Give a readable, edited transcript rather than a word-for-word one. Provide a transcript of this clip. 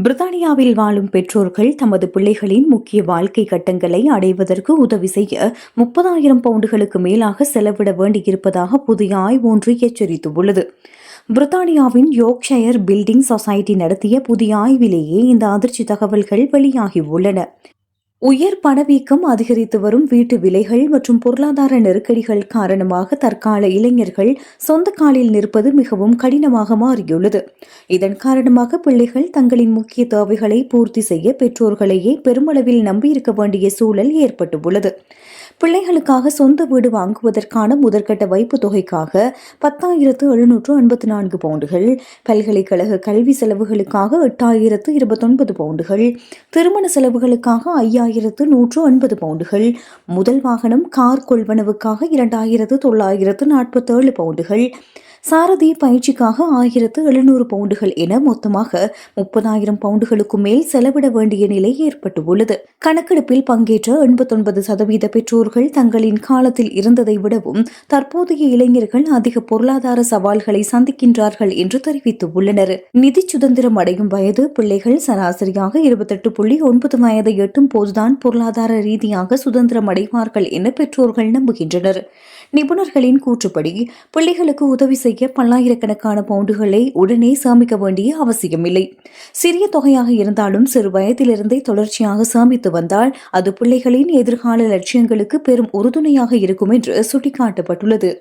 பிரித்தானியாவில் வாழும் பெற்றோர்கள் தமது பிள்ளைகளின் முக்கிய வாழ்க்கை கட்டங்களை அடைவதற்கு உதவி செய்ய 30,000 பவுண்டுகளுக்கு மேலாக செலவிட வேண்டியிருப்பதாக புதிய ஆய்வு ஒன்று எச்சரித்துள்ளது. பிரித்தானியாவின் யோர்க்ஷயர் பில்டிங் சொசைட்டி நடத்திய புதிய ஆய்விலேயே இந்த அதிர்ச்சி தகவல்கள் வெளியாகியுள்ளன. உயர் பணவீக்கம், அதிகரித்து வரும் வீட்டு விலைகள் மற்றும் பொருளாதார நெருக்கடிகள் காரணமாக தற்கால இளைஞர்கள் சொந்த காலில் நிற்பது மிகவும் கடினமாக மாறியுள்ளது. இதன் காரணமாக பிள்ளைகள் தங்களின் முக்கிய தேவைகளை பூர்த்தி செய்ய பெற்றோர்களையே பெருமளவில் நம்பியிருக்க வேண்டிய சூழல் ஏற்பட்டுள்ளது. பிள்ளைகளுக்காக சொந்த வீடு வாங்குவதற்கான முதற்கட்ட வைப்புத் தொகைக்காக 10,754 பவுண்டுகள், பல்கலைக்கழக கல்வி செலவுகளுக்காக 8,029 பவுண்டுகள், திருமண செலவுகளுக்காக 5,180 பவுண்டுகள், முதல் வாகனம் கார் கொள்வனவுக்காக 2,947 பவுண்டுகள், சாரதி பயிற்சிக்காக 1,700 பவுண்டுகள் என மொத்தமாக 30,000 பவுண்டுகளுக்கு மேல் செலவிட வேண்டிய நிலை ஏற்பட்டுள்ளது. கணக்கெடுப்பில் பங்கேற்ற 89% பெற்றோர்கள் தங்களின் காலத்தில் இருந்ததை விடவும் தற்போதைய இளைஞர்கள் அதிக பொருளாதார சவால்களை சந்திக்கின்றார்கள் என்று தெரிவித்துள்ளனர். நிதி சுதந்திரம் அடையும் வயது பிள்ளைகள் சராசரியாக 28.9 வயதை எட்டும் போதுதான் பொருளாதார ரீதியாக சுதந்திரம் அடைவார்கள் என பெற்றோர்கள் நம்புகின்றனர். நிபுணர்களின் கூற்றுப்படி பிள்ளைகளுக்கு உதவி செய்ய பல்லாயிரக்கணக்கான பவுண்டுகளை உடனே சேமிக்க வேண்டிய அவசியமில்லை. சிறிய தொகையாக இருந்தாலும் சிறு வயதிலிருந்தே தொடர்ச்சியாக சேமித்து வந்தால் அது பிள்ளைகளின் எதிர்கால லட்சியங்களுக்கு பெரும் உறுதுணையாக இருக்கும் என்று சுட்டிக்காட்டப்பட்டுள்ளது.